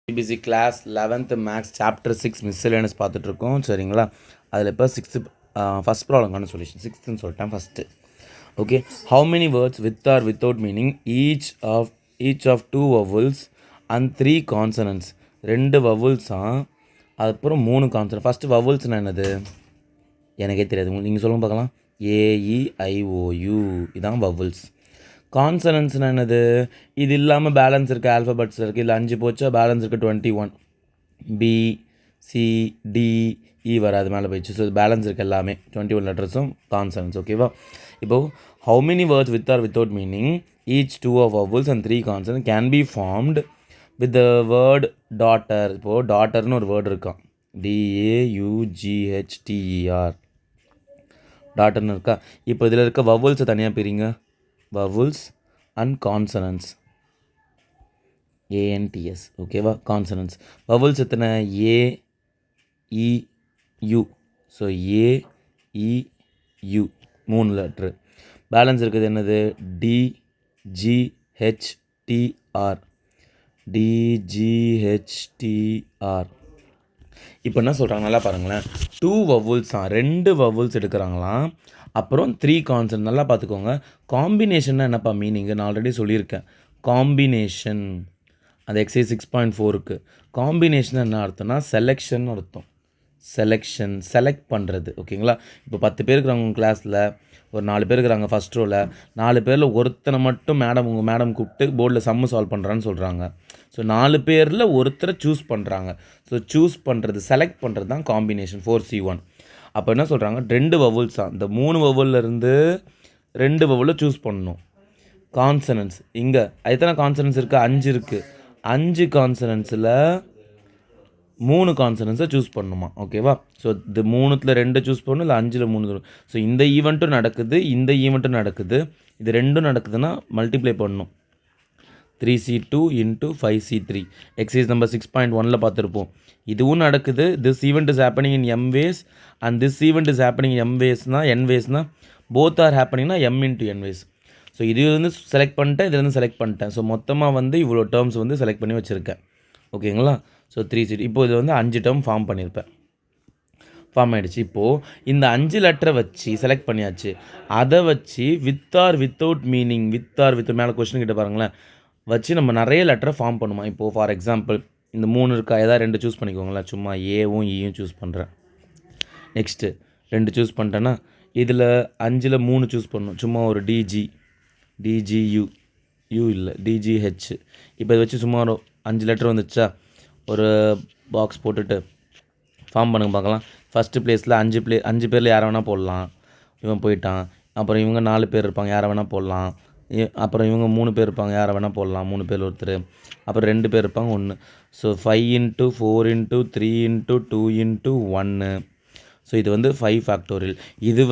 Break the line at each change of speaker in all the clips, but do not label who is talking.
CBC class 11th maths chapter 6 miscellaneous பார்த்துட்ருக்கோம் சரிங்களா. அதில் இப்போ ஃபஸ்ட் ப்ராப்ளம்கான சொல்யூஷன் 6ன்னு சொல்லிட்டேன் first. Okay, how many words with or without meaning each of 2 vowels and 3 consonants. 2 வவல்ஸாக அதுக்கப்புறம் 3 கான்சனன்ட். ஃபஸ்ட்டு வவல்ஸ்னால் என்னது எனக்கே தெரியாது, நீங்கள் சொல்லுங்க பார்க்கலாம். AEIOU இதான் வவல்ஸ். கான்சனன்ட்ஸ்னால் என்னது, இது இல்லாமல் பேலன்ஸ் இருக்குது, ஆல்ஃபபெட்ஸ் இருக்குது. இல்லை 5 போச்சா பேலன்ஸ் இருக்குது 21. BCDE வராது, மேலே போயிடுச்சு. ஸோ பேலன்ஸ் இருக்குது எல்லாமே 21 லெட்டர்ஸும் கான்சனன்ட்ஸ். ஓகேவா. இப்போது how many words with or without meaning each 2 of vowels and 3 consonants can be formed with the word daughter. இப்போது டாட்டர்னு ஒரு வேர்டு இருக்கான், DAUGHTER டாட்டர்னு இருக்கா. இப்போ இதில் இருக்க வவல்ஸை தனியாக பிரிங்க, vowels and consonants, ANTS. ஓகேவா. கான்சனன்ட்ஸ் vowels எத்தனை, AEU. So AEU 3 letter. Balance இருக்குது என்னது, DGHTR. இப்போ என்ன சொல்கிறாங்க நல்லா பாருங்களேன். 2 vowels 2 vowels எடுக்கிறாங்களாம், அப்புறம் 3 கான்சனன்ட். நல்லா பார்த்துக்கோங்க. காம்பினேஷன்னா என்னப்பா மீனிங்கு, நான் ஆல்ரெடி சொல்லியிருக்கேன். காம்பினேஷன் அந்த எக்ஸைஸ் 6.4க்கு காம்பினேஷன் என்ன அர்த்தம்னா செலெக்ஷன் அர்த்தம். செலக்ட் பண்ணுறது. ஓகேங்களா. இப்போ 10 பேர் இருக்கிறாங்க உங்கள் கிளாஸில், ஒரு 4 பேர் இருக்கிறாங்க ஃபஸ்ட் ரோவில். 4 பேரில் ஒருத்தனை மட்டும் உங்கள் மேடம் கூப்பிட்டு போர்டில் சம்மு சால்வ் பண்ணுறான்னு சொல்கிறாங்க. ஸோ 4 பேரில் ஒருத்தரை சூஸ் பண்ணுறாங்க. ஸோ சூஸ் பண்ணுறது, செலக்ட் பண்ணுறது தான் காம்பினேஷன் 4C1. அப்போ என்ன சொல்கிறாங்க, 2 vowels தான், இந்த 3 vowelலேருந்து 2 vowel சூஸ் பண்ணணும். கான்சனன்ட்ஸ் இங்கே எத்தனை கான்சனன்ட்ஸ் இருக்குது, 5 இருக்குது. 5 கான்சனன்ட்ஸில் 3 கான்சனன்ட்ஸை சூஸ் பண்ணணுமா. ஓகேவா. ஸோ இது 3ல் 2 சூஸ் பண்ணணும், இல்லை 5ல் 3. ஸோ இந்த ஈவெண்ட்டும் நடக்குது, இந்த ஈவெண்ட்டும் நடக்குது. இது ரெண்டும் நடக்குதுன்னா மல்டிப்ளை பண்ணணும். 3C2 into 5C3 exercise number 6.1ல் பார்த்துருப்போம். இதுவும் நடக்குது. This event is happening in M ways and this event is happening in M waysனா N waysனா போத் ஆர் ஹேப்பனிங்னா M into N ways. So இதுலேருந்து செலக்ட் பண்ணிட்டேன், இதுலேருந்து செலக்ட் பண்ணிட்டேன். ஸோ மொத்தமாக இவ்வளோ டேர்ம்ஸ் செலக்ட் பண்ணி வச்சுருக்கேன். ஓகேங்களா. ஸோ 3C2 இப்போ இது 5 டேர்ம் ஃபார்ம் பண்ணியிருப்பேன். ஃபார்ம் ஆகிடுச்சு. இப்போது இந்த 5 லெட்டரை வச்சு செலக்ட் பண்ணியாச்சு. அதை வச்சு வித் ஆர் வித்தவுட் மீனிங், மேலே கொஸ்டின் கிட்ட பாருங்களேன், வச்சு நம்ம நிறைய லெட்டரை ஃபார்ம் பண்ணுமா. இப்போது ஃபார் எக்ஸாம்பிள் இந்த 3 இருக்கா, ஏதாவது 2 சூஸ் பண்ணிக்கோங்களேன். சும்மா ஏவும் ஈயும் சூஸ் பண்ணுறேன். நெக்ஸ்ட்டு 2 சூஸ் பண்ணிட்டேன்னா இதில் 5ல் 3 சூஸ் பண்ணணும். சும்மா ஒரு DGU இல்லை DGH. இப்போ இதை வச்சு சும்மா ஒரு 5 லெட்டர் வந்துச்சா, ஒரு பாக்ஸ் போட்டுட்டு ஃபார்ம் பண்ணுங்க பார்க்கலாம். ஃபஸ்ட்டு ப்ளேஸில் 5 பேரில் யாரை வேணால் போடலாம். இவன் போயிட்டான். அப்புறம் இவங்க 4 பேர் இருப்பாங்க, யாரை வேணால் போடலாம். அப்புறம் இவங்க 3 பேர் இருப்பாங்க, யாரை வேணால் போடலாம். 3 பேர் ஒருத்தர். அப்புறம் 2 பேர் இருப்பாங்க, 1. So 5 into 4 into 3 into 2 into 1. So இது 5 ஃபேக்டோரியல். இது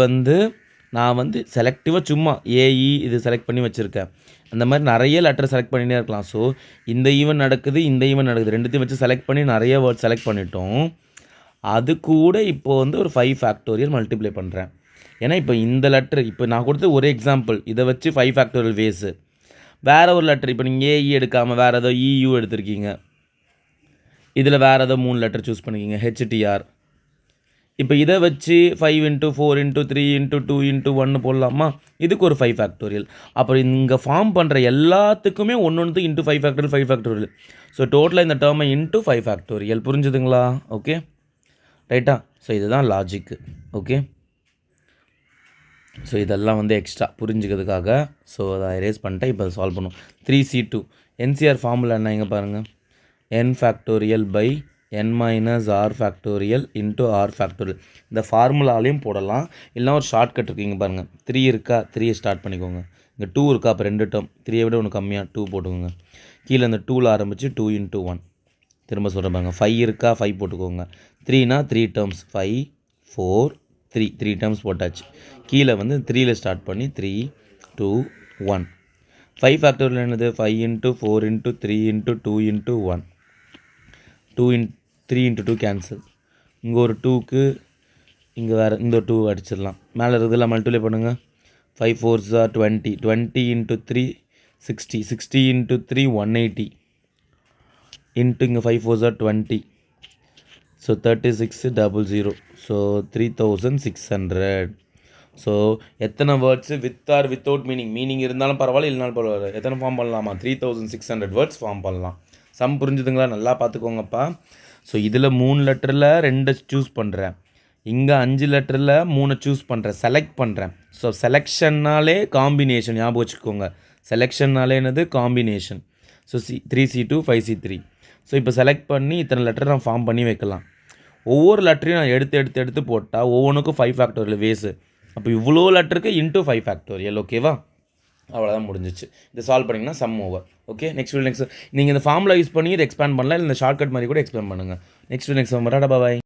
நான் செலக்டிவாக சும்மா ஏஇ இது செலக்ட் பண்ணி வச்சுருக்கேன். அந்த மாதிரி நிறைய லெட்டர் செலக்ட் பண்ணிகிட்டே இருக்கலாம். ஸோ இந்த ஈவெண்ட் நடக்குது, இந்த ஈவெண்ட் நடக்குது, ரெண்டுத்தையும் வச்சு செலக்ட் பண்ணி நிறைய வேர்ட் செலக்ட் பண்ணிட்டோம். அது கூட இப்போது ஒரு 5 ஃபேக்டோரியல் மல்டிப்ளை பண்ணுறேன். ஏன்னா இப்போ இந்த லெட்டர், இப்போ நான் கொடுத்து ஒரு எக்ஸாம்பிள், இதை வச்சு 5 ஃபேக்டோரியல் வேஸு. வேறு ஒரு லெட்டர், இப்போ நீங்கள் ஏஇ எடுக்காமல் வேறு ஏதோ EU எடுத்திருக்கீங்க. இதில் வேறு ஏதோ 3 லெட்டர் சூஸ் பண்ணிக்கிங்க, HTR. இப்போ இதை வச்சு 5 into 4 into 3 into 2 into 1 போடலாமா. இதுக்கு ஒரு 5 ஃபேக்டோரியல். அப்புறம் இங்கே ஃபார்ம் பண்ணுற எல்லாத்துக்குமே ஒன்று இன்ட்டு 5 ஃபேக்டோரியல். ஸோ டோட்டலாக இந்த டேர்மை இன்ட்டு 5 ஃபேக்டோரியல். புரிஞ்சுதுங்களா. ஓகே ரைட்டா. ஸோ இதுதான் லாஜிக்கு. ஓகே. ஸோ இதெல்லாம் எக்ஸ்ட்ரா புரிஞ்சுக்கிறதுக்காக. ஸோ அதை எரேஸ் பண்ணிட்டேன். இப்போ அதை சால்வ் பண்ணுவோம். 3C2 NCR ஃபார்முலா என்ன, இங்கே பாருங்கள், N factorial by N minus R factorial into R factorial. இந்த ஃபார்முலாலையும் போடலாம், இல்லைனா ஒரு ஷார்ட்கட் இருக்குது. இங்கே பாருங்கள், 3 இருக்கா, 3 ஸ்டார்ட் பண்ணிக்கோங்க. இங்கே 2 இருக்கா, அப்போ 2 டேர்ம், 3 விட ஒன்று கம்மியாக 2 போட்டுக்கோங்க. கீழே இந்த 2ல் ஆரம்பித்து 2 into 1. திரும்ப சொல்கிறேன் பாருங்க, 5 இருக்கா, 5 போட்டுக்கோங்க. 3னா 3 டேர்ம்ஸ், 5 4 3 டேர்ம்ஸ் போட்டாச்சு. கீழே 3ல் ஸ்டார்ட் பண்ணி 3 2 1. 5 ஃபேக்டோரியல் என்னது, 5 into 4 into 3 into 2 into 1. 3 into 2 cancel. இங்கே ஒரு 2க்கு இங்கே வேறு இந்த 2 அடிச்சிடலாம். மேலே இருக்கிறதெல்லாம் மல்டிப்ளை பண்ணுங்கள். 5 4s are 20. 20 into 3 60. 60 into 3 180. Into இங்கே 5 4 20. ஸோ 3600. ஸோ 3600. ஸோ எத்தனை words with or without meaning இருந்தாலும் பரவாயில்ல இல்லைனாலும் பரவாயில்ல, எத்தனை ஃபார்ம் பண்ணலாமா? 3600 வேர்ட்ஸ் ஃபார்ம் பண்ணலாம். சம் புரிஞ்சுதுங்களா? நல்லா பார்த்துக்கோங்கப்பா. ஸோ இதில் 3 லெட்டரில் 2 சூஸ் பண்ணுறேன், இங்கே 5 லெட்டரில் 3 சூஸ் பண்ணுறேன், செலக்ட் பண்ணுறேன். ஸோ செலெக்ஷன்னாலே காம்பினேஷன் ஞாபகம் வச்சுக்கோங்க. செலெக்ஷன்னாலே என்னது? Combination. So 3C2 5C3. So இப்போ செலக்ட் பண்ணி இத்தனை லெட்டர் நான் ஃபார்ம் பண்ணி வைக்கலாம். ஒவ்வொரு லெட்டரையும் நான் எடுத்து போட்டால் ஒவ்வொன்றுக்கும் 5 ஃபேக்டோரியல் வேஸு. அப்போ இவ்வளோ லெட்டருக்கு இன்ட்டு 5 ஃபேக்டோரியல். ஓகேவா? அவ்வளோதான் முடிஞ்சிச்சு. இதை சால்வ் பண்ணிங்கன்னா சம் ஓவர். ஓகே, நெக்ஸ்ட் நீங்கள் இந்த ஃபார்முலா யூஸ் பண்ணி இதை எக்ஸ்பேண்ட் பண்ணலாம், இல்லை இந்த ஷார்ட்கட் மாதிரி கூட எக்ஸ்பேண்ட் பண்ணுங்கள். நெக்ஸ்ட் பாய்.